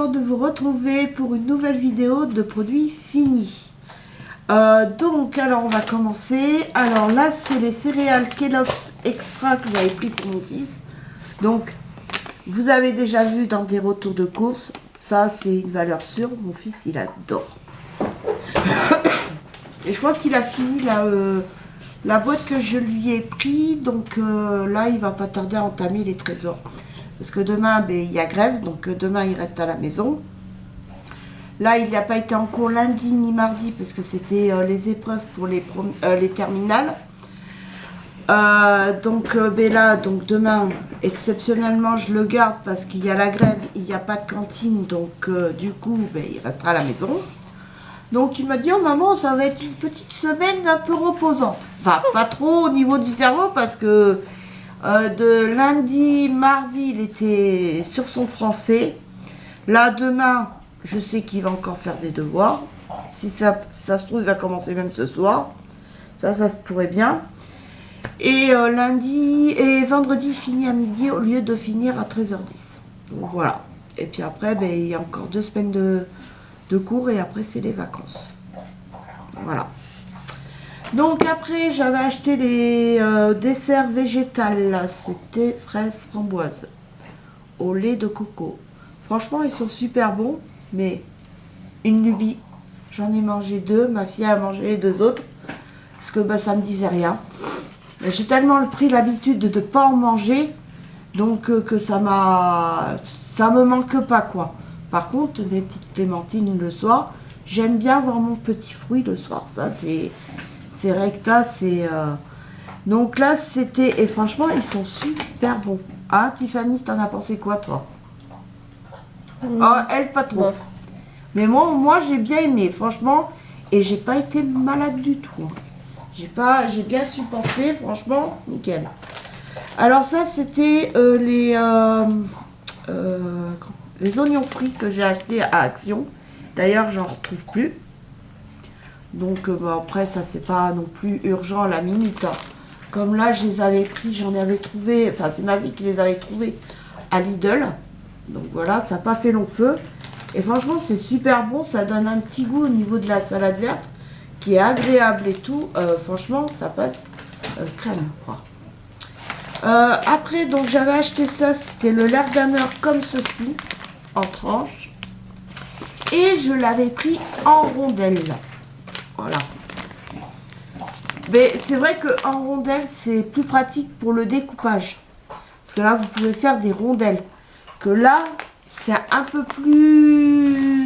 contente de vous retrouver pour une nouvelle vidéo de produits finis. Donc, alors on va commencer. Alors là, c'est les céréales Kellogg's Extra que j'avais pris pour mon fils. Donc, vous avez déjà vu dans des retours de course. Ça, c'est une valeur sûre. Mon fils, il adore. Et je crois qu'il a fini la boîte que je lui ai pris. Donc là, il va pas tarder à entamer les trésors. Parce que demain, ben, il y a grève. Donc demain, il reste à la maison. Là, il n'a pas été en cours lundi ni mardi parce que c'était les épreuves pour les terminales. Ben là, donc demain, exceptionnellement, je le garde parce qu'il y a la grève, il n'y a pas de cantine. Donc du coup, ben, il restera à la maison. Donc il m'a dit, oh maman, ça va être une petite semaine un peu reposante. Enfin, pas trop au niveau du cerveau parce que de lundi, mardi, il était sur son français. Là, demain, je sais qu'il va encore faire des devoirs. Si ça se trouve, il va commencer même ce soir. Ça se pourrait bien. Et lundi et vendredi, il finit à midi au lieu de finir à 13h10. Donc voilà. Et puis après, ben, il y a encore 2 semaines de cours et après, c'est les vacances. Voilà. Donc après, j'avais acheté les desserts végétales. C'était fraises framboises au lait de coco. Franchement, ils sont super bons, mais une lubie. J'en ai mangé 2, ma fille a mangé les 2 autres, parce que bah, ça me disait rien. J'ai tellement pris l'habitude de ne pas en manger, donc que ça me manque pas quoi. Par contre, mes petites clémentines le soir, j'aime bien voir mon petit fruit le soir. Ça, c'est recta, c'est... Donc là, c'était... Et franchement, ils sont super bons. Ah, Tiffany, t'en as pensé quoi, toi? Oh, elle, pas trop. Mais moi j'ai bien aimé, franchement. Et j'ai pas été malade du tout. J'ai bien supporté, franchement, nickel. Alors ça, c'était les oignons frits que j'ai achetés à Action. D'ailleurs, j'en retrouve plus. Donc bah, après, ça c'est pas non plus urgent à la minute. Hein. Comme là, je les avais pris, j'en avais trouvé, enfin c'est ma vie qui les avait trouvés à Lidl. Donc voilà, ça n'a pas fait long feu. Et franchement, c'est super bon, ça donne un petit goût au niveau de la salade verte qui est agréable et tout. Franchement, ça passe crème, quoi. Après, donc j'avais acheté ça, c'était le Lerdamer comme ceci, en tranches. Et je l'avais pris en rondelles. Voilà. Mais c'est vrai qu'en rondelles, c'est plus pratique pour le découpage. Parce que là, vous pouvez faire des rondelles. Que là, c'est un peu plus...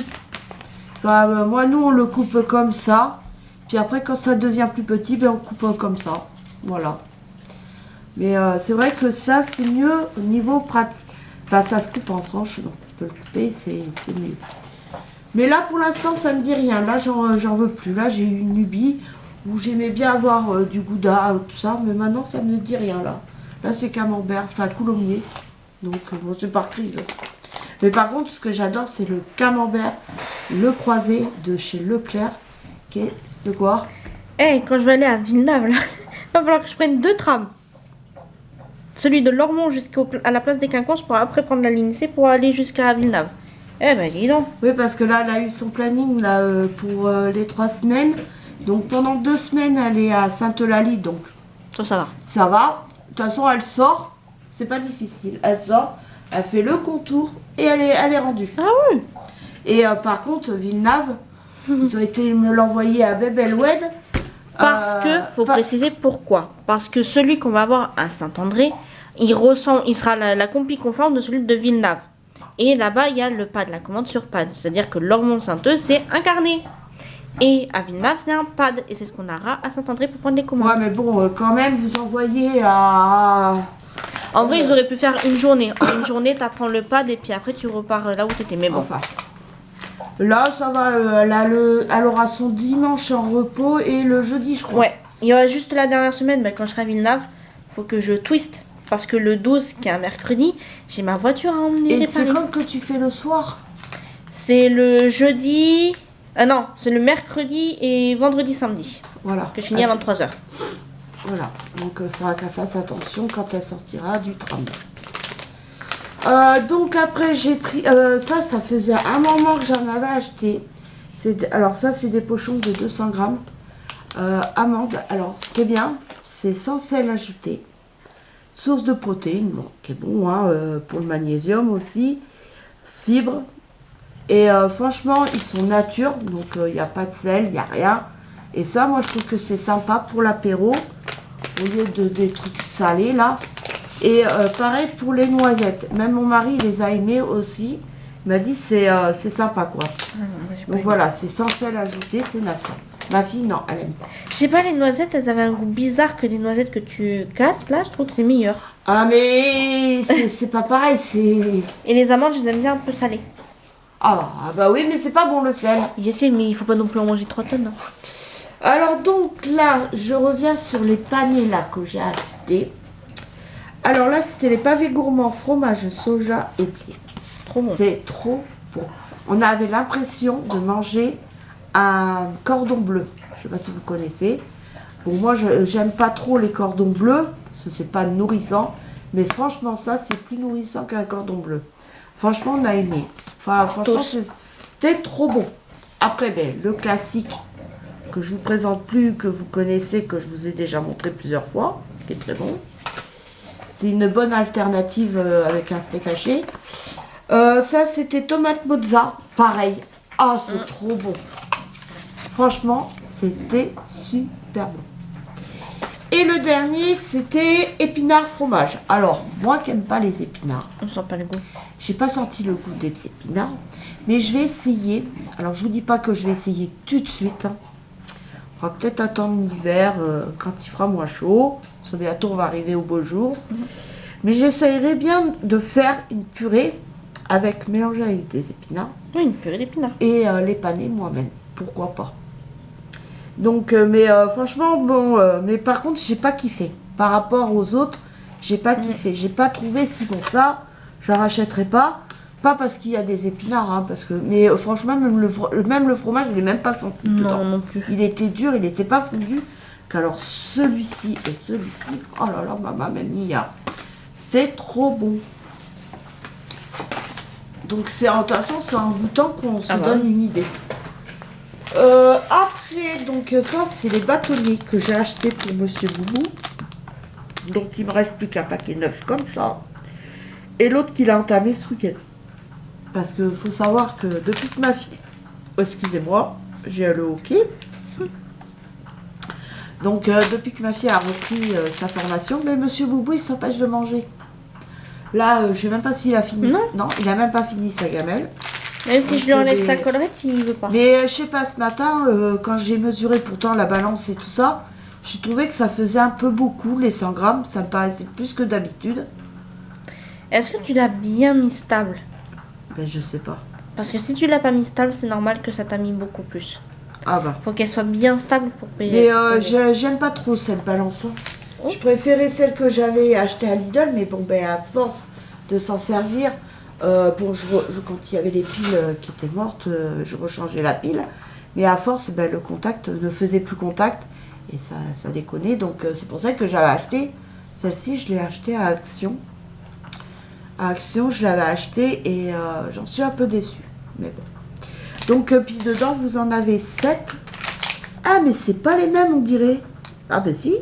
Enfin, moi, nous, on le coupe comme ça. Puis après, quand ça devient plus petit, ben, on coupe comme ça. Voilà. Mais c'est vrai que ça, c'est mieux au niveau pratique. Enfin, ça se coupe en tranches, donc on peut le couper, c'est mieux. Mais là, pour l'instant, ça ne me dit rien. Là, j'en veux plus. Là, j'ai eu une lubie où j'aimais bien avoir du gouda, tout ça. Mais maintenant, ça ne me dit rien, là. Là, c'est camembert, enfin, coulommiers. Donc, bon, c'est par crise. Mais par contre, ce que j'adore, c'est le camembert, le croisé de chez Leclerc, qui est de quoi? Eh, quand je vais aller à Villeneuve, là, il va falloir que je prenne 2 trams. Celui de Lormont jusqu'à la place des Quinconces pour après prendre la ligne C pour aller jusqu'à Villeneuve. Eh ben, dis donc. Oui, parce que là, elle a eu son planning là, pour les 3 semaines. Donc, pendant 2 semaines, elle est à Sainte-Eulalie, donc Ça va. ça va. De toute façon, elle sort. C'est pas difficile. Elle sort, elle fait le contour et elle est rendue. Ah oui. Et par contre, Villeneuve, ils ont été me l'envoyer à Bebelwed. Parce que, faut préciser pourquoi. Parce que celui qu'on va avoir à Saint-André, il sera la compli conforme de celui de Villeneuve. Et là-bas, il y a le pad, la commande sur pad. C'est-à-dire que Lormont-Saint-Eux, c'est un carnet. Et à Villeneuve, c'est un pad. Et c'est ce qu'on aura à Saint-André pour prendre les commandes. Ouais, mais bon, quand même, vous envoyez à... En vrai, ils auraient pu faire une journée. En une journée, t'apprends le pad et puis après, tu repars là où t'étais. Mais bon. Enfin, là, ça va. Elle aura son dimanche en repos et le jeudi, je crois. Ouais. Il y aura juste la dernière semaine, mais quand je serai à Villeneuve, faut que je twiste. Parce que le 12, qui est un mercredi, j'ai ma voiture à emmener Et réparer. c'est quand que tu fais le soir? C'est le jeudi... Ah non, c'est le mercredi et vendredi, samedi. Voilà. Que je finis à 23h. Voilà. Donc, il faudra qu'elle fasse attention quand elle sortira du tram. Donc après j'ai pris ça faisait un moment que j'en avais acheté. Alors ça c'est des pochons de 200 grammes amandes. Alors ce qui est bien, c'est sans sel ajouté, source de protéines, bon, qui est bon hein, pour le magnésium aussi, fibres. Et franchement ils sont nature, donc il n'y a pas de sel, il n'y a rien. Et ça moi je trouve que c'est sympa pour l'apéro au lieu de des trucs salés là. Et pareil pour les noisettes. Même mon mari, il les a aimées aussi. Il m'a dit c'est sympa quoi. Ah non, moi, j'ai pas Donc aimé. voilà, c'est sans sel ajouté, c'est naturel. Ma fille, non, elle aime pas. Je sais pas, les noisettes, elles avaient un goût bizarre que les noisettes que tu casses. Là, je trouve que c'est meilleur. Ah mais c'est pas pareil, c'est... Et les amandes, je les aime bien un peu salées. Ah bah oui, mais c'est pas bon le sel. J'essaie, mais il faut pas non plus en manger 3 tonnes. Hein. Alors donc là, je reviens sur les panés là que j'ai achetés. Alors là, c'était les pavés gourmands fromage, soja et blé. Trop bon. C'est trop bon. On avait l'impression de manger un cordon bleu. Je sais pas si vous connaissez. Bon, moi, j'aime pas trop les cordons bleus, parce que c'est pas nourrissant. Mais franchement, ça, c'est plus nourrissant qu'un cordon bleu. Franchement, on a aimé. Enfin, franchement, c'était trop bon. Après, ben, le classique que je vous présente plus, que vous connaissez, que je vous ai déjà montré plusieurs fois, qui est très bon. C'est une bonne alternative avec un steak haché. Ça, c'était tomate mozza. Pareil. Ah, c'est trop bon. Franchement, c'était super bon. Et le dernier, c'était épinards fromage. Alors, moi qui n'aime pas les épinards, On sent pas le goût. j'ai pas senti le goût des épinards, mais je vais essayer. Alors, je vous dis pas que je vais essayer tout de suite. Hein. On va peut-être attendre l'hiver quand il fera moins chaud. Parce que bientôt, on va arriver au beau jour. Mais j'essayerai bien de faire une purée avec mélangée avec des épinards Oui, une purée d'épinards. et les paner moi-même. Pourquoi pas. Donc, mais franchement, bon, mais par contre, j'ai pas kiffé. Par rapport aux autres, j'ai pas kiffé. J'ai pas trouvé si bon ça, j'en rachèterai pas. Pas parce qu'il y a des épinards, hein, parce que, mais franchement, même le fromage, je l'ai même pas senti dedans. Non, non plus. Il était dur, il n'était pas fondu. Qu'alors celui-ci et celui-ci, oh là là, maman mia, c'était trop bon. Donc c'est en toute façon, c'est en goûtant qu'on se donne une idée. Après, donc ça, c'est les bâtonniers que j'ai achetés pour Monsieur Boubou. Donc il me reste plus qu'un paquet neuf comme ça. Et l'autre qu'il a entamé ce week-end. Parce que faut savoir que depuis que ma fille... excusez-moi, j'ai le hockey. Donc depuis que ma fille a repris sa formation, mais Monsieur Boubou, il s'empêche de manger. Là, je sais même pas s'il a fini. Non, il a même pas fini sa gamelle. Même si je lui enlève sa collerette, il veut pas. Mais je sais pas, ce matin, quand j'ai mesuré pourtant la balance et tout ça, j'ai trouvé que ça faisait un peu beaucoup, les 100 grammes. Ça me paraissait plus que d'habitude. Est-ce que tu l'as bien mis stable? Ben, je sais pas. Parce que si tu l'as pas mis stable, c'est normal que ça t'a mis beaucoup plus. Ah bah. Faut qu'elle soit bien stable pour payer. Mais j'aime pas trop cette balance. Hein. Oh. Je préférais celle que j'avais achetée à Lidl, mais bon, ben à force de s'en servir, bon, quand il y avait les piles qui étaient mortes, je rechangeais la pile. Mais à force, ben, le contact ne faisait plus contact et ça déconnait. Donc c'est pour ça que j'avais acheté celle-ci. Je l'ai achetée à Action. À Action, je l'avais achetée et j'en suis un peu déçue. Mais bon. Donc, puis dedans, vous en avez 7. Ah, mais c'est pas les mêmes, on dirait. Ah, ben si.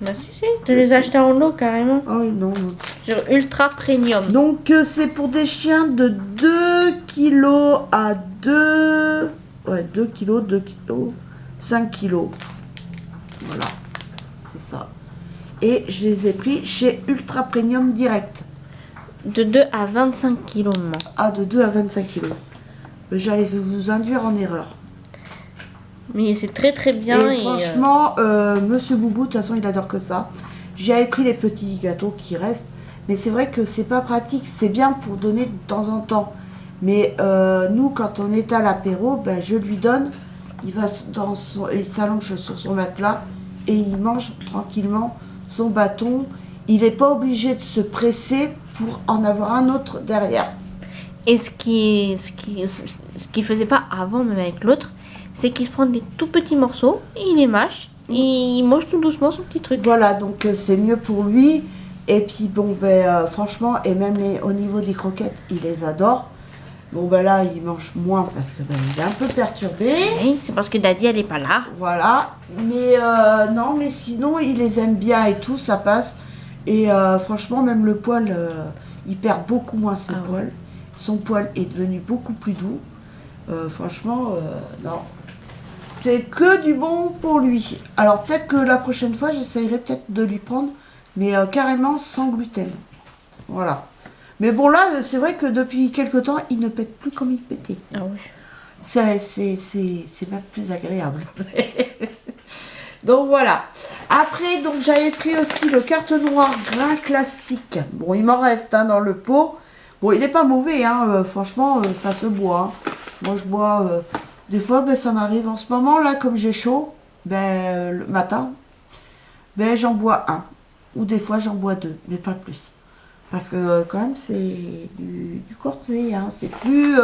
Bah si, tu les as achetés en lot carrément. Ah oui, non, non. Sur Ultra Premium. Donc, c'est pour des chiens de 2 kilos à 2... Ouais, 2 kilos, 2 kilos, 5 kilos. Voilà, c'est ça. Et je les ai pris chez Ultra Premium Direct. De 2 à 25 kilos, maman. Ah, de 2 à 25 kilos. J'allais vous induire en erreur. Mais c'est très très bien. Et franchement, Monsieur Boubou, de toute façon, il adore que ça. J'avais pris les petits gâteaux qui restent. Mais c'est vrai que c'est pas pratique. C'est bien pour donner de temps en temps. Mais nous, quand on est à l'apéro, ben, je lui donne. Il s'allonge sur son matelas et il mange tranquillement son bâton. Il n'est pas obligé de se presser pour en avoir un autre derrière. Et ce qui faisait pas avant, même avec l'autre, c'est qu'il se prend des tout petits morceaux, et il les mâche, et il mange tout doucement son petit truc. Voilà, donc c'est mieux pour lui. Et puis bon, franchement, et même au niveau des croquettes, il les adore. Bon, là, il mange moins parce que il est un peu perturbé. Oui, c'est parce que Daddy, elle est pas là. Voilà. Mais non, mais sinon, il les aime bien et tout, ça passe. Et franchement, même le poil, il perd beaucoup moins ses poils. Ouais. Son poil est devenu beaucoup plus doux. Franchement, non. C'est que du bon pour lui. Alors peut-être que la prochaine fois, j'essayerai peut-être de lui prendre, mais carrément sans gluten. Voilà. Mais bon là, c'est vrai que depuis quelque temps, il ne pète plus comme il pétait. Ah oui. C'est même plus agréable. Donc voilà. Après, donc j'avais pris aussi le carte noire grain classique. Bon, il m'en reste dans le pot. Bon, il n'est pas mauvais, franchement, ça se boit. Moi, je bois, des fois, ça m'arrive en ce moment, là, comme j'ai chaud, le matin, j'en bois un. Ou des fois, j'en bois deux, mais pas plus. Parce que, quand même, c'est du corté, c'est plus,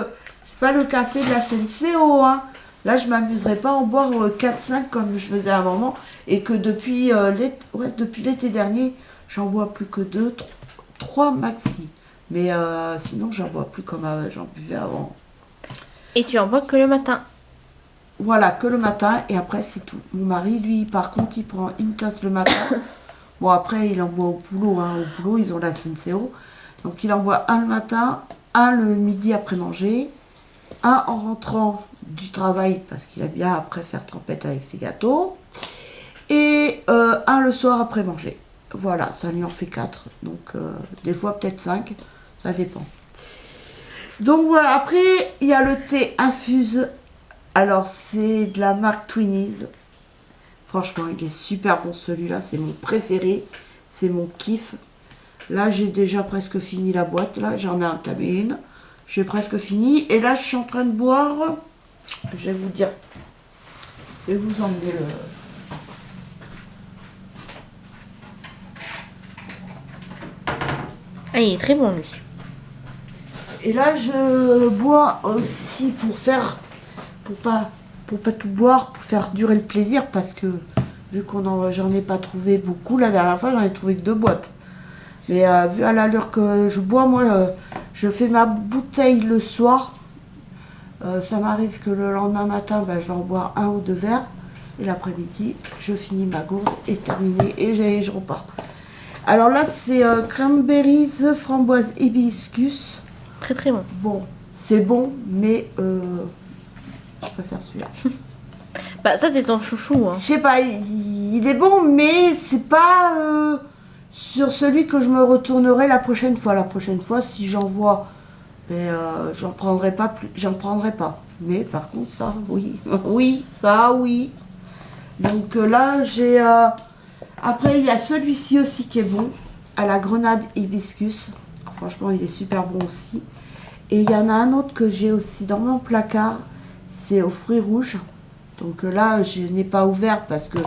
c'est pas le café de la SNCO, Là, je m'amuserais pas à en boire 4-5 comme je faisais à un moment. Et que depuis l'été dernier, j'en bois plus que 2, 3 maxi. Mais sinon, j'en bois plus comme j'en buvais avant. Et tu en bois que le matin? Voilà, que le matin. Et après, c'est tout. Mon mari, lui, par contre, il prend une tasse le matin. Bon, après, il en boit au boulot. Au boulot, ils ont la SNCO. Donc, il en boit un le matin, un le midi après manger, un en rentrant du travail, parce qu'il aime bien après faire trempette avec ses gâteaux, et un le soir après manger. Voilà, ça lui en fait 4. Donc, des fois, peut-être 5. Ça dépend. Donc, voilà. Après, il y a le thé infuse. Alors, c'est de la marque Twinnies. Franchement, il est super bon celui-là. C'est mon préféré. C'est mon kiff. Là, j'ai déjà presque fini la boîte. Là, j'en ai entamé une. J'ai presque fini. Et là, je suis en train de boire. Je vais vous dire. Je vais vous emmener le... Ah, il est très bon, lui. Et là, je bois aussi pour pas tout boire, pour faire durer le plaisir, parce que vu j'en ai pas trouvé beaucoup, la dernière fois, j'en ai trouvé que 2 boîtes. Mais vu à l'allure que je bois, moi, je fais ma bouteille le soir. Ça m'arrive que le lendemain matin, j'en bois 1 ou 2 verres. Et l'après-midi, je finis ma gourde et terminé, et je repars. Alors là, c'est cranberries, framboise, hibiscus. Très très bon. Bon, c'est bon, mais je préfère celui-là. Ça, c'est ton chouchou. Je sais pas, il est bon, mais c'est pas sur celui que je me retournerai la prochaine fois. La prochaine fois, si j'en vois, j'en prendrai pas plus, j'en prendrai pas. Mais par contre, ça, oui. Oui, ça, oui. Donc là, j'ai... Après, il y a celui-ci aussi qui est bon, à la grenade hibiscus. Franchement, il est super bon aussi. Et il y en a un autre que j'ai aussi dans mon placard, c'est aux fruits rouges. Donc là, je n'ai pas ouvert parce que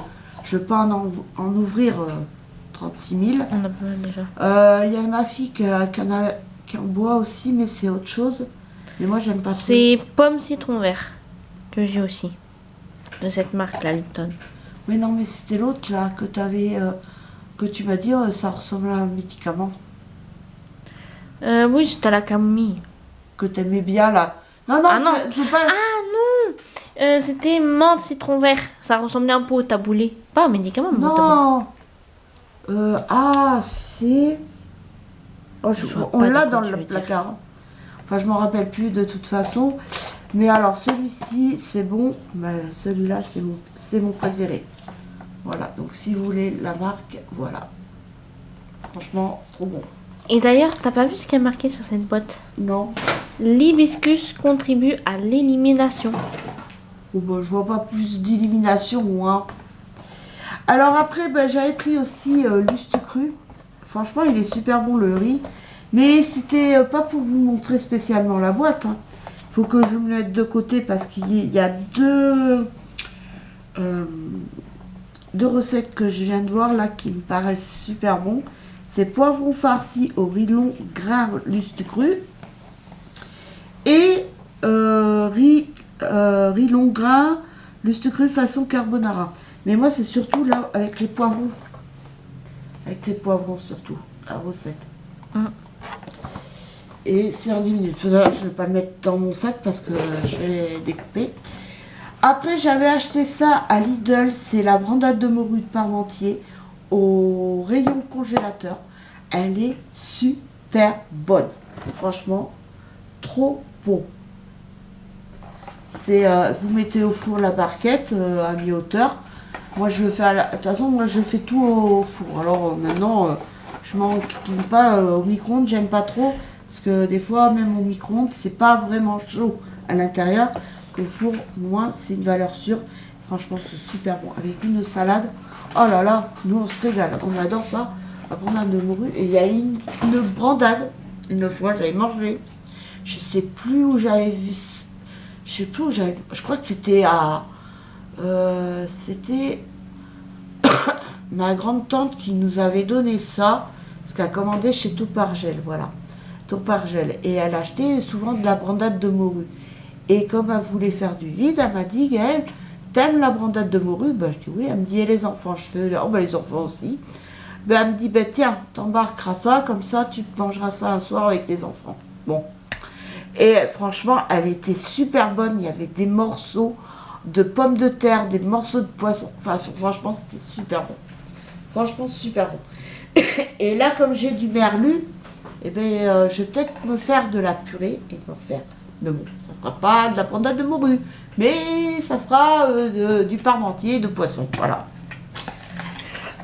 je peux en ouvrir 36 000. On a pas mal déjà. Il y a ma fille qui en boit aussi, mais c'est autre chose. Mais moi, j'aime pas trop. C'est pomme citron vert que j'ai aussi, de cette marque-là, Lipton. Mais non, mais c'était l'autre là que que tu m'as dit, ça ressemble à un médicament. Oui, c'était à la camomille. Que t'aimais bien là. Non, non, Ah non. c'est pas... Ah non, c'était menthe citron vert. Ça ressemblait un peu au taboulé. Pas un médicament, mais au taboulé. Non. C'est... Oh, on l'a dans le placard. Enfin, je m'en rappelle plus de toute façon. Mais alors, celui-ci, c'est bon. Mais celui-là, c'est mon préféré. Voilà, donc si vous voulez la marque, voilà. Franchement, trop bon. Et d'ailleurs, t'as pas vu ce qu'il y a marqué sur cette boîte? Non. L'hibiscus contribue à l'élimination. Oh, je vois pas plus d'élimination, Alors après, j'avais pris aussi Luste Cru. Franchement, il est super bon le riz. Mais c'était pas pour vous montrer spécialement la boîte. Faut que je me le mette de côté parce qu'il y a deux recettes que je viens de voir là qui me paraissent super bons. C'est poivron farci au riz long grain Luste Cru et riz long grain Luste Cru façon carbonara. Mais moi, c'est surtout là avec les poivrons. Avec les poivrons surtout la recette. Mm. Et c'est en 10 minutes. Je ne vais pas le mettre dans mon sac parce que je vais les découper. Après, j'avais acheté ça à Lidl. C'est la brandade de morue de Parmentier au rayon congélateur. Elle est super bonne. Franchement, trop bon. C'est, vous mettez au four la barquette à mi-hauteur. Moi, je le fais de toute façon, moi, je fais tout au four. Alors maintenant, je m'en m'enquiquine pas au micro-ondes. J'aime pas trop. Parce que des fois, même au micro-ondes, c'est pas vraiment chaud à l'intérieur. Qu'au four, moins, c'est une valeur sûre. Franchement, c'est super bon. Avec une salade, oh là là, nous on se régale. On adore ça. La brandade de morue. Et il y a une brandade. Une fois, j'avais mangé. Je sais plus où j'avais vu. Je sais plus où j'avais. Je crois que c'était à. C'était ma grande tante qui nous avait donné ça. Parce qu'elle a commandé chez Topargel. Voilà. Topargel. Et elle achetait souvent de la brandade de morue. Et comme elle voulait faire du vide, elle m'a dit, Gaëlle, t'aimes la brandade de morue? Ben, je dis oui. Elle me dit, et les enfants? Je fais, oh ben les enfants aussi. Ben, elle me dit, ben tiens, t'embarqueras ça, comme ça tu te mangeras ça un soir avec les enfants. Bon. Et franchement, elle était super bonne. Il y avait des morceaux de pommes de terre, des morceaux de poisson. Enfin, franchement, c'était super bon. Franchement, super bon. Et là, comme j'ai du merlu, eh ben, je vais peut-être me faire de la purée et m'en faire. Mais bon, ça ne sera pas de la brandade de morue, mais ça sera du parmentier de poisson. Voilà.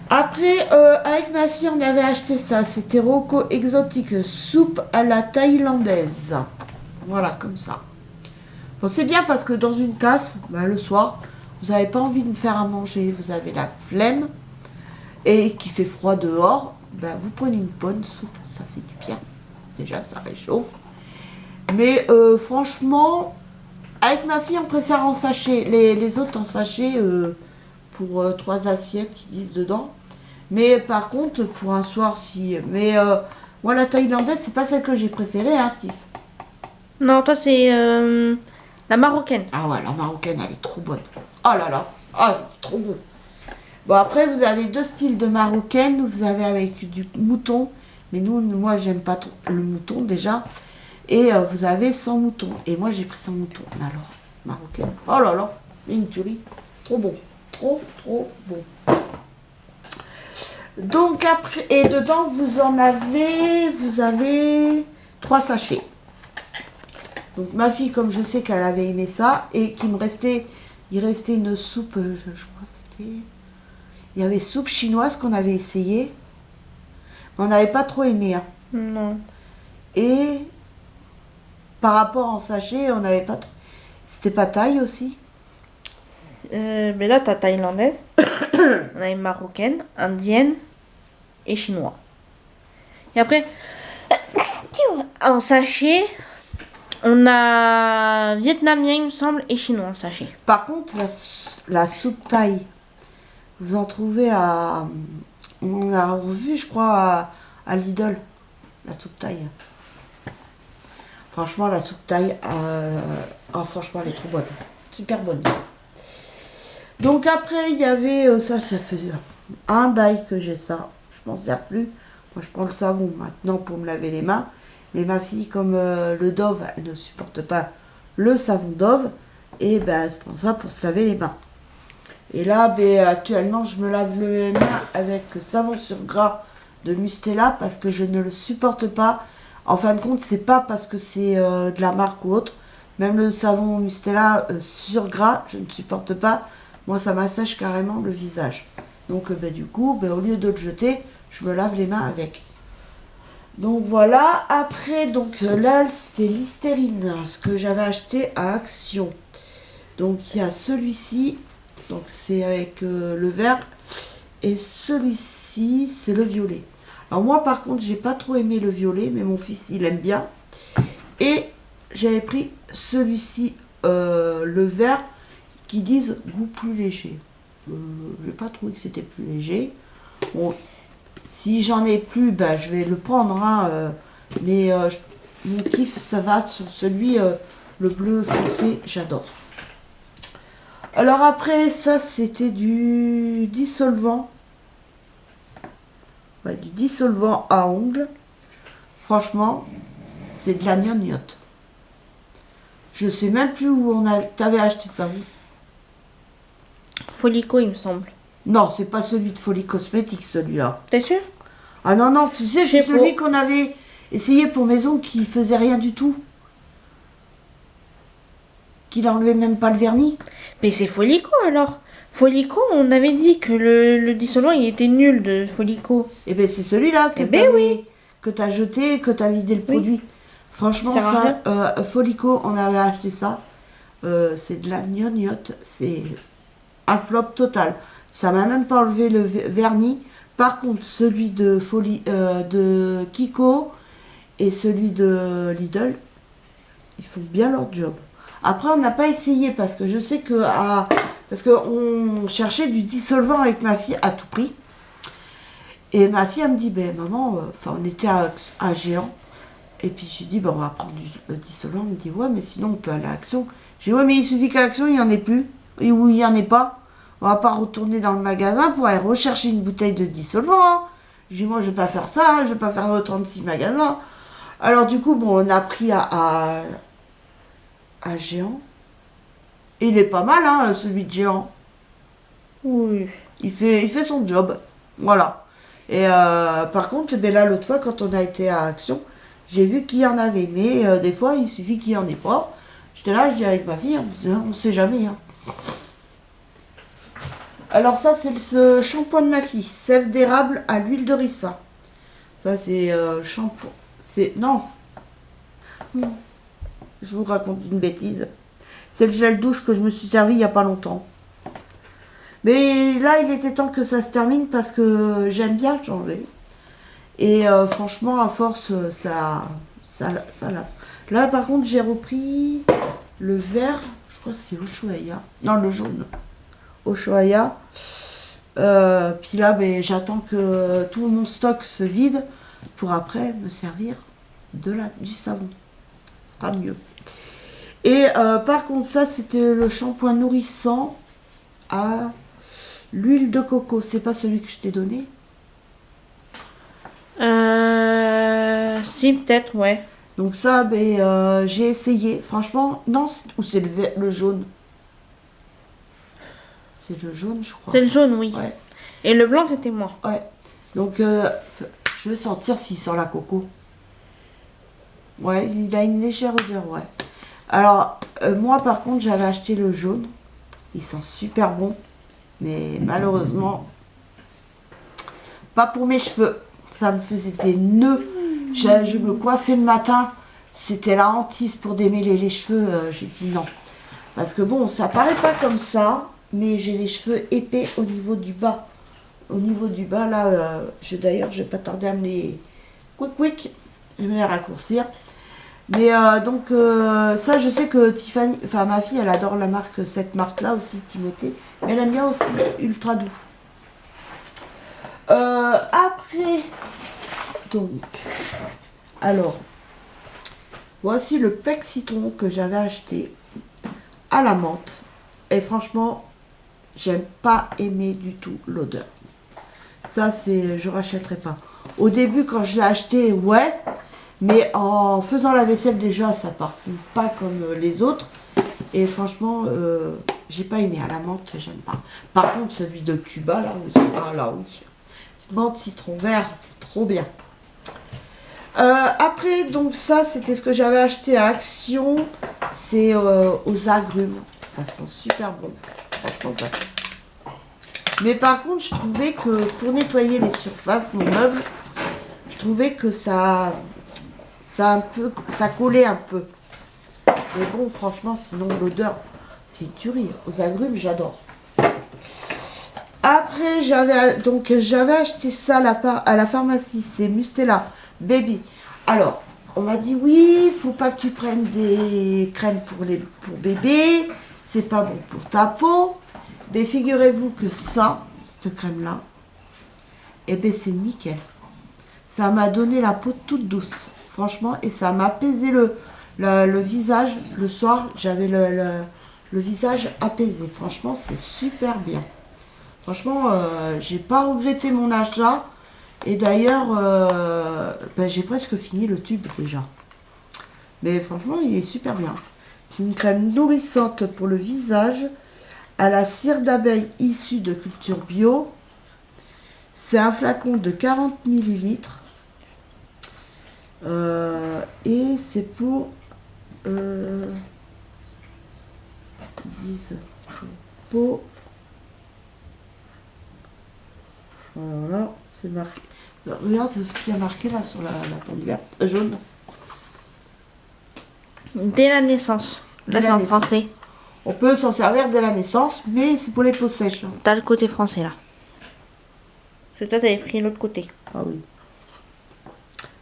Après, avec ma fille, on avait acheté ça. C'était Rocco Exotique, soupe à la thaïlandaise. Voilà, comme ça. Bon, c'est bien parce que dans une tasse, ben, le soir, vous n'avez pas envie de faire à manger, vous avez la flemme et qu'il fait froid dehors, ben, vous prenez une bonne soupe, ça fait du bien. Déjà, ça réchauffe. Mais franchement, avec ma fille, on préfère en sachet. Les autres en sachet pour 3 assiettes, ils disent dedans. Mais par contre, pour un soir, si. Mais moi, la thaïlandaise, c'est pas celle que j'ai préférée, hein, Tiff. Non, toi, c'est la marocaine. Ah ouais, la marocaine, elle est trop bonne. Oh là là, oh, c'est trop bon. Bon, après, vous avez 2 styles de marocaine. Vous avez avec du mouton. Mais moi, j'aime pas trop le mouton déjà. Et vous avez sans mouton. Et moi, j'ai pris sans mouton. Mais alors, marocaine. Oh là là, une tuerie. Trop bon. Trop, trop bon. Donc après, et dedans, vous avez 3 sachets. Donc ma fille, comme je sais qu'elle avait aimé ça, et qu'il me restait, il restait une soupe, je crois que c'était... Il y avait soupe chinoise qu'on avait essayé. On n'avait pas trop aimé. Hein. Non. Et par rapport en sachet, on n'avait pas... C'était pas thaï aussi. Mais là, t'as thaïlandaise, on a une marocaine, indienne et chinois. Et après, en sachet, on a vietnamien, il me semble, et chinois en sachet. Par contre, la soupe thaï, vous en trouvez à... On a revu, je crois, à Lidl, la soupe thaï. Franchement, la soupe thaï, franchement, elle est trop bonne. Super bonne. Donc après, il y avait... ça fait un bail que j'ai ça. Je m'en sers plus. Moi, je prends le savon maintenant pour me laver les mains. Mais ma fille, comme le Dove, elle ne supporte pas le savon Dove. Et ben, elle se prend ça pour se laver les mains. Et là, ben, actuellement, je me lave les mains avec le savon sur gras de Mustela parce que je ne le supporte pas. En fin de compte, c'est pas parce que c'est de la marque ou autre. Même le savon Mustela sur gras, je ne supporte pas. Moi, ça m'assèche carrément le visage. Donc, ben, du coup, ben, au lieu de le jeter, je me lave les mains avec. Donc, voilà. Après, donc là, c'était Listerine, ce que j'avais acheté à Action. Donc, il y a celui-ci. Donc, c'est avec le vert. Et celui-ci, c'est le violet. Alors, moi, par contre, j'ai pas trop aimé le violet, mais mon fils, il aime bien. Et j'avais pris celui-ci, le vert, qui disent goût plus léger. J'ai pas trouvé que c'était plus léger. Bon, si j'en ai plus, ben, je vais le prendre. Hein, mais mon kiff, ça va sur celui, le bleu foncé, j'adore. Alors après, ça, c'était du dissolvant. Ouais, du dissolvant à ongles. Franchement, c'est de la gnognotte. Je sais même plus où t'avais acheté ça. Oui. Folico, il me semble. Non, c'est pas celui de Folie Cosmétique, celui-là. T'es sûr? Ah non, non, tu sais, Je c'est sais celui pas. qu'on avait essayé pour maison qui faisait rien du tout. Qui n'enlevait même pas le vernis. Mais c'est Folico alors. Folico, on avait dit que le dissolvant il était nul de Folico. Et bien c'est celui-là que Eh ben oui. que t'as jeté, que t'as vidé le Oui. produit. Franchement, Ça sert à ça, Folico, on avait acheté ça. C'est de la gnognotte. C'est un flop total. Ça m'a même pas enlevé le vernis. Par contre, celui de Kiko et celui de Lidl, ils font bien leur job. Après, on n'a pas essayé parce que je sais que parce qu'on cherchait du dissolvant avec ma fille à tout prix. Et ma fille, elle me dit, ben maman, on était à Géant. Et puis j'ai dit, ben, on va prendre du dissolvant. Elle me dit, ouais, mais sinon on peut aller à Action. J'ai dit, ouais, mais il suffit qu'à Action, il n'y en ait plus. Et où il n'y en ait pas, on va pas retourner dans le magasin pour aller rechercher une bouteille de dissolvant. Hein. J'ai dit, moi, je vais pas faire ça, hein, je vais pas faire 36 magasins. Alors du coup, bon, on a pris à Géant. Et il est pas mal, hein, celui de Géant. Oui. Il fait son job. Voilà. Et par contre, ben là, l'autre fois, quand on a été à Action, j'ai vu qu'il y en avait. Mais des fois, il suffit qu'il n'y en ait pas. J'étais là, je dis avec ma fille, on sait jamais. Hein. Alors ça, c'est ce shampoing de ma fille. Sève d'érable à l'huile de ricin. Ça, c'est shampoing. C'est... Non. Je vous raconte une bêtise. C'est le gel douche que je me suis servi il n'y a pas longtemps. Mais là, il était temps que ça se termine parce que j'aime bien le changer. Et franchement, à force, ça lasse. Là, par contre, j'ai repris le vert. Je crois que c'est Ushuaïa. Non, le jaune. Ushuaïa. Puis là, ben, j'attends que tout mon stock se vide pour après me servir du savon. Ce sera mieux. Et par contre, ça, c'était le shampoing nourrissant à l'huile de coco. C'est pas celui que je t'ai donné? Si, peut-être, ouais. Donc ça, ben, j'ai essayé. Franchement, non, ou c'est le jaune? C'est le jaune, je crois. C'est le jaune, oui. Ouais. Et le blanc, c'était moi. Ouais. Donc, je vais sentir s'il sent la coco. Ouais, il a une légère odeur, ouais. Alors, moi, par contre, j'avais acheté le jaune. Il sent super bon. Mais malheureusement, pas pour mes cheveux. Ça me faisait des nœuds. Je me coiffais le matin. C'était la hantise pour démêler les cheveux. J'ai dit non. Parce que bon, ça paraît pas comme ça. Mais j'ai les cheveux épais au niveau du bas. Au niveau du bas, là, d'ailleurs, je vais pas tarder à me les... Quick. Je vais me les raccourcir. Mais donc, ça, je sais que Tiffany... Enfin, ma fille, elle adore cette marque-là aussi, Timothée. Mais elle aime bien aussi Ultra Doux. Après... Donc... Alors... Voici le Pec Citron que j'avais acheté à la menthe. Et franchement, j'aime pas aimer du tout l'odeur. Ça, je rachèterai pas. Au début, quand je l'ai acheté, ouais. Mais en faisant la vaisselle, déjà, ça parfume pas comme les autres. Et franchement, j'ai pas aimé. À la menthe, j'aime pas. Par contre, celui de Cuba, là, oui. Ah là, oui. Menthe, citron vert, c'est trop bien. Après, donc ça, c'était ce que j'avais acheté à Action. C'est aux agrumes. Ça sent super bon. Franchement, ça. Mais par contre, je trouvais que pour nettoyer les surfaces, mon meuble, je trouvais que ça collait un peu. Mais bon, franchement, sinon l'odeur, c'est une tuerie. Aux agrumes, j'adore. Après, j'avais acheté ça à la pharmacie. C'est Mustela Baby. Alors, on m'a dit oui, il faut pas que tu prennes des crèmes pour bébé. C'est pas bon pour ta peau. Mais figurez-vous que cette crème-là, eh ben c'est nickel. Ça m'a donné la peau toute douce, franchement, et ça m'a apaisé le visage. Le soir, j'avais le visage apaisé. Franchement, c'est super bien. Franchement, j'ai pas regretté mon achat. Et d'ailleurs, j'ai presque fini le tube déjà. Mais franchement, il est super bien. C'est une crème nourrissante pour le visage à la cire d'abeille issue de culture bio. C'est un flacon de 40 millilitres. Et c'est pour 10 peau. Voilà, c'est marqué. Regarde ce qu'il y a marqué là sur la pente verte, jaune. Dès la naissance. Là, c'est en français. On peut s'en servir dès la naissance, mais c'est pour les peaux sèches. T'as le côté français là. Parce que toi, t'avais pris l'autre côté. Ah oui.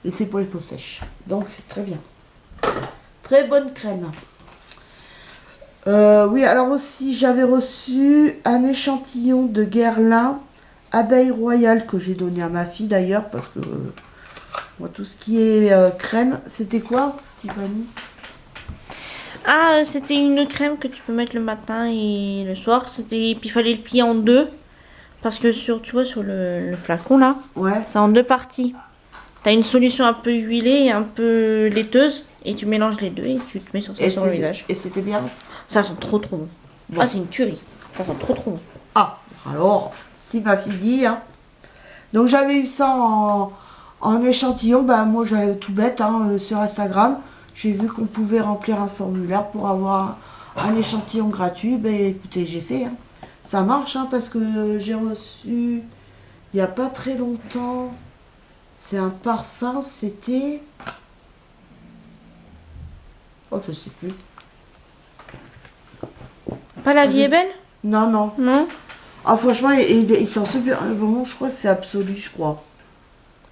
Et c'est pour les peaux sèches. Donc, c'est très bien. Très bonne crème. Oui, alors aussi, j'avais reçu un échantillon de Guerlain Abeille Royale que j'ai donné à ma fille d'ailleurs, parce que moi, tout ce qui est crème, c'était quoi, Tiffany? Ah, c'était une crème que tu peux mettre le matin et le soir. Puis il fallait le plier en deux. Parce que tu vois, sur le flacon là, Ouais. c'est en deux parties. T'as une solution un peu huilée et un peu laiteuse. Et tu mélanges les deux et tu te mets sur le visage. Et c'était bien? Ça sent trop bon. Ah, c'est une tuerie. Ça sent trop bon. Ah, alors, si ma fille dit, hein. Donc j'avais eu ça en échantillon. Moi j'avais tout bête sur Instagram. J'ai vu qu'on pouvait remplir un formulaire pour avoir un échantillon gratuit. Écoutez, j'ai fait. Hein. Ça marche parce que j'ai reçu il n'y a pas très longtemps. C'est un parfum, c'était... Oh, je sais plus. Pas la vie est belle? Non, non. Non? Ah, franchement, il sent super bon. Je crois que c'est Absolu, je crois.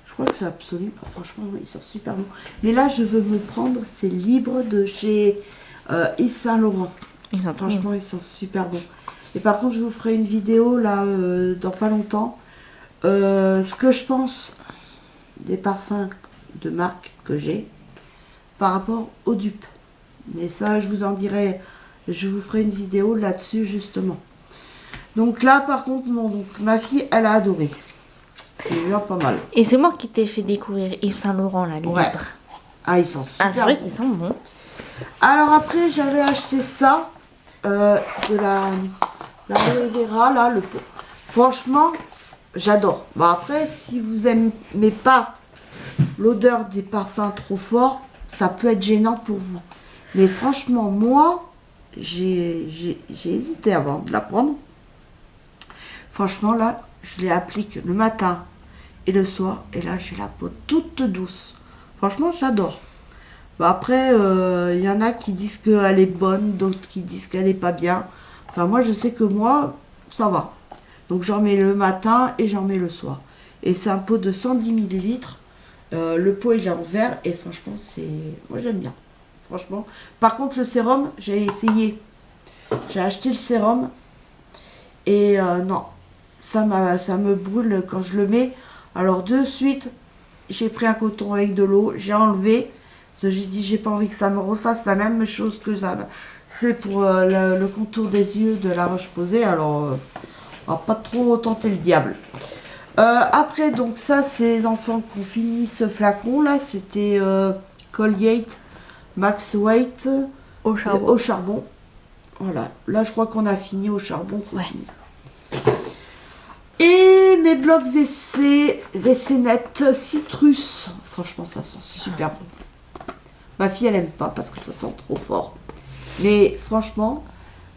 Je crois que c'est Absolu. Ah, franchement, il sent super bon. Mais là, je veux me prendre, c'est Libre de chez Yves Saint Laurent. Franchement, il sent super bon. Et par contre, je vous ferai une vidéo là, dans pas longtemps. Ce que je pense des parfums de marque que j'ai par rapport aux dupes. Mais ça, je vous en dirai. Je vous ferai une vidéo là-dessus, justement. Donc là, par contre, ma fille, elle a adoré. C'est bien pas mal. Et c'est moi qui t'ai fait découvrir Yves Saint Laurent, là, Libre. Ouais. Ah, ils sont super. Ah, c'est vrai qu'ils sont bons. Alors après, j'avais acheté ça. De la aloe vera, là, le pot. Franchement, j'adore. Bon, après, si vous n'aimez pas l'odeur des parfums trop forts, ça peut être gênant pour vous. Mais franchement, moi, j'ai hésité avant de la prendre. Franchement, là, je l'applique le matin et le soir. Et là, j'ai la peau toute douce. Franchement, j'adore. Bon, après, y en a qui disent qu'elle est bonne, d'autres qui disent qu'elle n'est pas bien. Enfin, moi, je sais que moi, ça va. Donc, j'en mets le matin et j'en mets le soir. Et c'est un pot de 110 millilitres. Le pot, il est en verre. Et franchement, moi, j'aime bien. Franchement. Par contre, le sérum, j'ai essayé. J'ai acheté le sérum. Et non, ça me brûle quand je le mets. Alors, de suite, j'ai pris un coton avec de l'eau. J'ai enlevé. Parce que j'ai dit, j'ai pas envie que ça me refasse la même chose que ça fait pour le contour des yeux de la Roche-Posay. Alors, on va pas trop tenter le diable. Après, donc ça, c'est les enfants qui ont fini ce flacon là. C'était Colgate Max Weight au charbon. Au charbon. Voilà. Là, je crois qu'on a fini au charbon. C'est fini. Et mes blocs WC Net Citrus. Franchement, ça sent super bon. Ma fille, elle aime pas parce que ça sent trop fort. Mais franchement,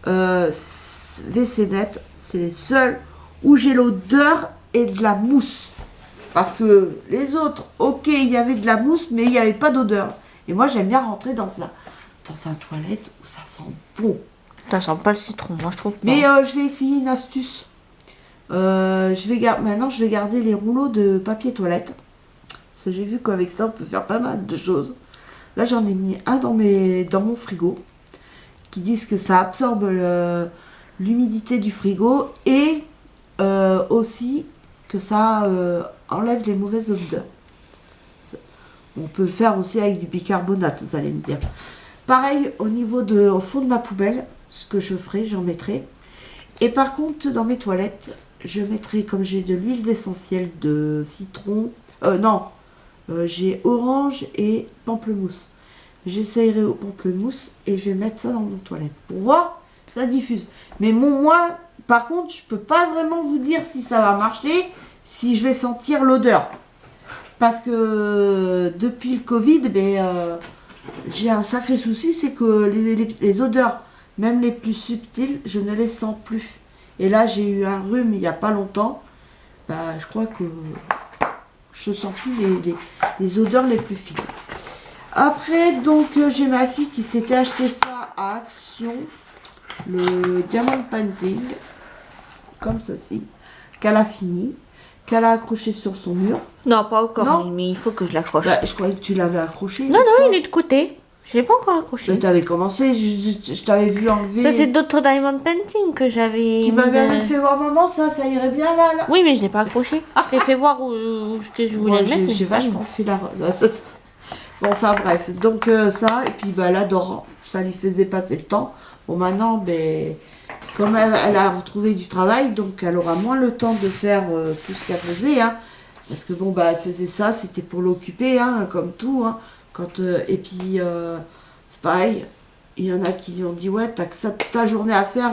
WC Net, c'est les seuls où j'ai l'odeur et de la mousse. Parce que les autres, ok, il y avait de la mousse, mais il n'y avait pas d'odeur. Et moi, j'aime bien rentrer dans un toilette où ça sent bon. Ça sent pas le citron, moi je trouve pas. Mais je vais essayer une astuce. Maintenant, je vais garder les rouleaux de papier toilette. Parce que j'ai vu qu'avec ça, on peut faire pas mal de choses. Là, j'en ai mis un dans mon frigo. Qui disent que ça absorbe l'humidité du frigo. Et aussi que ça enlève les mauvaises odeurs. On peut le faire aussi avec du bicarbonate, vous allez me dire. Pareil, au fond de ma poubelle, ce que je ferai, j'en mettrai. Et par contre, dans mes toilettes, je mettrai, comme j'ai de l'huile d'essentiel de citron, j'ai orange et pamplemousse. J'essayerai au pamplemousse et je vais mettre ça dans mon toilette pour voir, ça diffuse. Mais moi, par contre, je peux pas vraiment vous dire si ça va marcher, si je vais sentir l'odeur. Parce que depuis le Covid, j'ai un sacré souci, c'est que les odeurs, même les plus subtiles, je ne les sens plus. Et là, j'ai eu un rhume il n'y a pas longtemps. Je crois que je sens plus les odeurs les plus fines. Après, donc, j'ai ma fille qui s'était acheté ça à Action, le Diamond Painting, comme ceci, qu'elle a fini, qu'elle a accroché sur son mur. Non, pas encore, Non. mais il faut que je l'accroche. Je croyais que tu l'avais accroché. Non, il est de côté. Je l'ai pas encore accroché. Mais t'avais commencé, je t'avais vu enlever. Ça, c'est d'autres Diamond Painting que j'avais. Tu m'avais fait voir maman, ça irait bien là. Oui, mais je l'ai pas accroché. Je t'ai fait voir où ce que je voulais le mettre. mais J'ai vachement fait la. Bon, enfin bref, donc ça, et puis elle adore, ça lui faisait passer le temps. Bon, maintenant, comme elle a retrouvé du travail, donc elle aura moins le temps de faire tout ce qu'elle faisait, hein, parce que elle faisait ça, c'était pour l'occuper, hein, comme tout, hein, et puis c'est pareil, il y en a qui lui ont dit, ouais, t'as que ça toute ta journée à faire,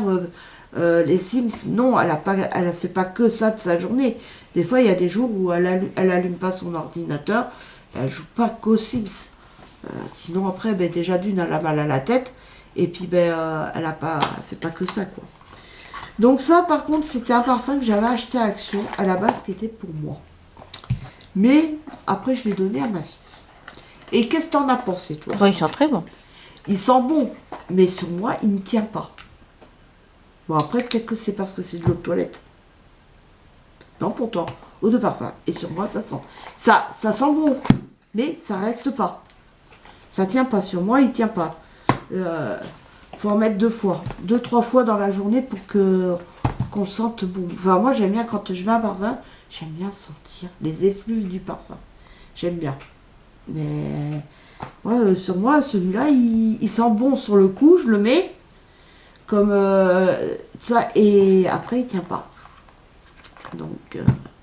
les Sims. Non, elle fait pas que ça de sa journée. Des fois, il y a des jours où elle allume pas son ordinateur. Elle joue pas qu'aux Sims. Sinon après, déjà d'une, elle a mal à la tête. Et puis elle fait pas que ça, quoi. Donc ça, par contre, c'était un parfum que j'avais acheté à Action. À la base, c'était pour moi. Mais après, je l'ai donné à ma fille. Et qu'est-ce que t'en as pensé, toi? Il sent très bon. Il sent bon, mais sur moi, il ne tient pas. Bon, après, peut-être que c'est parce que c'est de l'eau de toilette. Non, pourtant, eau de parfum. Et sur moi, ça sent. Ça sent bon, mais ça reste pas. Ça tient pas. Sur moi, il tient pas. Faut en mettre 2 fois. 2-3 fois dans la journée pour qu'on sente bon. Enfin, moi, j'aime bien quand je mets un parfum, j'aime bien sentir les effluves du parfum. J'aime bien. Mais sur moi, celui-là, il sent bon sur le coup. Je le mets comme ça. Et après, il tient pas. Donc,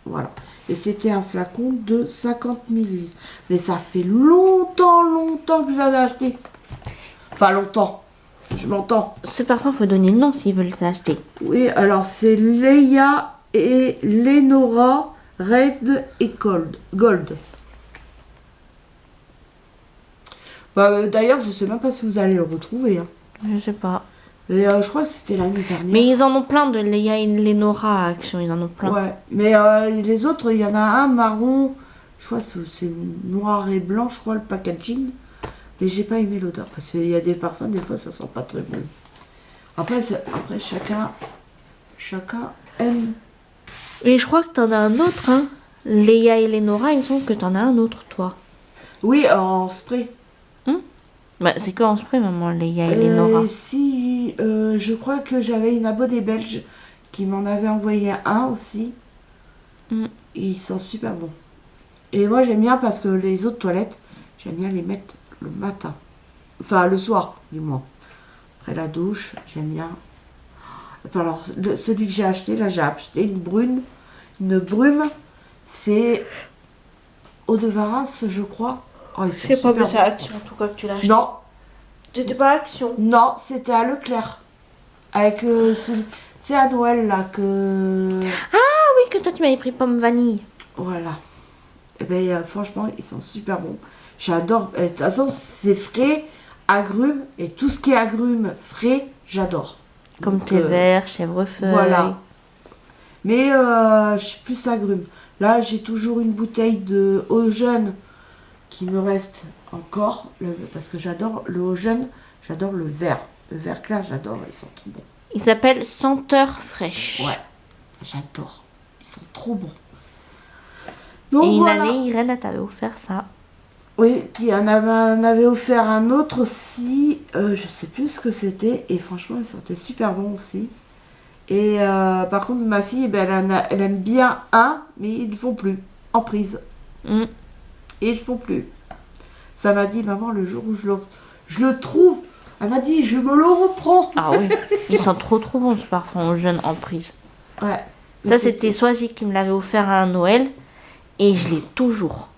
voilà. Et c'était un flacon de 50 ml. Mais ça fait longtemps que je l'avais acheté. Enfin, longtemps. Je m'entends. Ce parfum, faut donner le nom s'ils veulent l'acheter. Oui, alors c'est Leia et Lenora Red et Gold. D'ailleurs, je sais même pas si vous allez le retrouver. Hein. Je sais pas. Et, je crois que c'était l'année dernière. Mais ils en ont plein de Leia et Lenora à Action, ils en ont plein. Ouais, mais les autres, il y en a un marron, je crois que c'est noir et blanc, je crois, le packaging. Mais j'ai pas aimé l'odeur, parce qu'il y a des parfums, des fois, ça sent pas très bon. Après chacun aime. Et je crois que t'en as un autre, hein. Leia et Lenora, il me semble que t'en as un autre, toi. Oui, en spray. C'est que en spray, maman, Leia et Lenora. Si, je crois que j'avais une abonnée belge qui m'en avait envoyé un aussi. Et il sent super bon. Et moi, j'aime bien parce que les autres toilettes, j'aime bien les mettre le matin. Enfin, le soir, du moins. Après la douche, j'aime bien. Alors, celui que j'ai acheté, là, j'ai acheté une brume. C'est Eau de Varas, je crois. Oh, Je sais pas, mais c'est à Action, en tout cas, que tu l'as acheté. Non. C'était pas Action. Non, c'était à Leclerc. Avec, c'est à Noël, là, que... Ah oui, que toi, tu m'avais pris pomme vanille. Voilà. Et franchement, ils sont super bons. J'adore. De toute façon, c'est frais, agrumes, et tout ce qui est agrumes frais, j'adore. Comme thé vert, chèvrefeuille. Voilà. Mais je suis plus agrumes. Là, j'ai toujours une bouteille de eau jeune qui me reste encore, parce que j'adore le eau jeune, j'adore le vert. Le vert clair, j'adore, ils sont trop bons. Il s'appelle Senteur fraîche. Ouais, j'adore. Ils sont trop bons. Donc, et une voilà. année, Irène, elle t'avait offert ça. Oui, puis on avait offert un autre aussi, je sais plus ce que c'était, et franchement, il sentait super bon aussi. Et par contre, ma fille, elle aime bien un, mais ils ne font plus, en prise. Et ils ne font plus. Ça m'a dit, maman, le jour où je le trouve, elle m'a dit, je me le reprends. Ah oui, ils sont trop bon ce parfum aux jeunes en prise. Ouais. Ça, c'était Swazik qui me l'avait offert à un Noël. Et je l'ai toujours.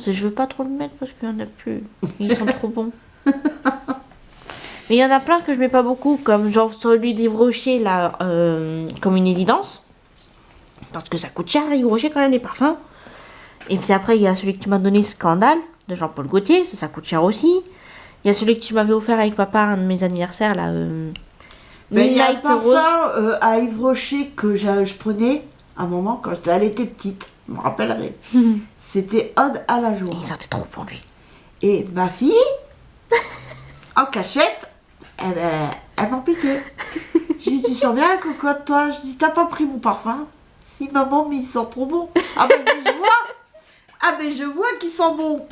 Je veux pas trop le mettre parce qu'il y en a plus. Ils sont trop bons. Mais il y en a plein que je mets pas beaucoup. Comme genre celui d'Yves Rocher, là, comme une évidence. Parce que ça coûte cher, Yves Rocher, quand même, les parfums. Et puis après, il y a celui que tu m'as donné, Scandale, de Jean-Paul Gaultier. Ça coûte cher aussi. Il y a celui que tu m'avais offert avec papa, un de mes anniversaires, là. Mais il y a un Midnight Rose. parfum à Yves Rocher que je prenais à un moment quand elle était petite. Je me rappellerai. C'était Ode à la joie. Il sentait trop bon, lui. Et ma fille, en cachette, elle m'en piquait. Je dis, tu sens bien la cocotte, toi? Je dis, t'as pas pris mon parfum? Si, maman, mais il sent trop bon. Ah ben, je vois. Ah ben, je vois qu'il sent bon.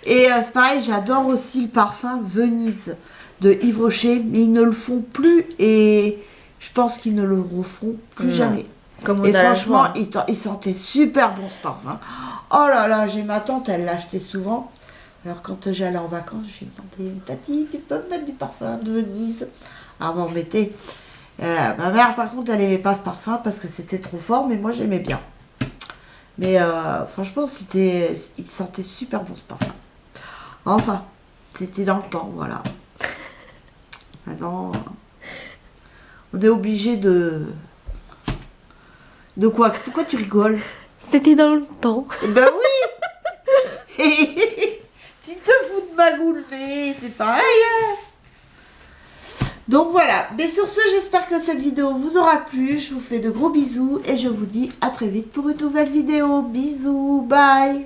Et c'est pareil, j'adore aussi le parfum Venise de Yves Rocher, mais ils ne le font plus et je pense qu'ils ne le referont plus Non. jamais. Comme Et Ode à la franchement, joie. il sentait super bon ce parfum. Oh là là, j'ai ma tante, elle l'achetait souvent. Alors quand j'allais en vacances, j'ai demandé, Tati, tu peux me mettre du parfum de Venise? Alors m'en mettait. Ma mère, par contre, elle n'aimait pas ce parfum parce que c'était trop fort, mais moi j'aimais bien. Mais franchement, il sentait super bon ce parfum. Enfin, c'était dans le temps, voilà. Maintenant, on est obligé de... De quoi? Pourquoi tu rigoles? C'était dans le temps. Eh ben oui. Tu te fous de ma goule, mais c'est pareil. Hein. Donc voilà. Mais sur ce, j'espère que cette vidéo vous aura plu. Je vous fais de gros bisous et je vous dis à très vite pour une nouvelle vidéo. Bisous, bye.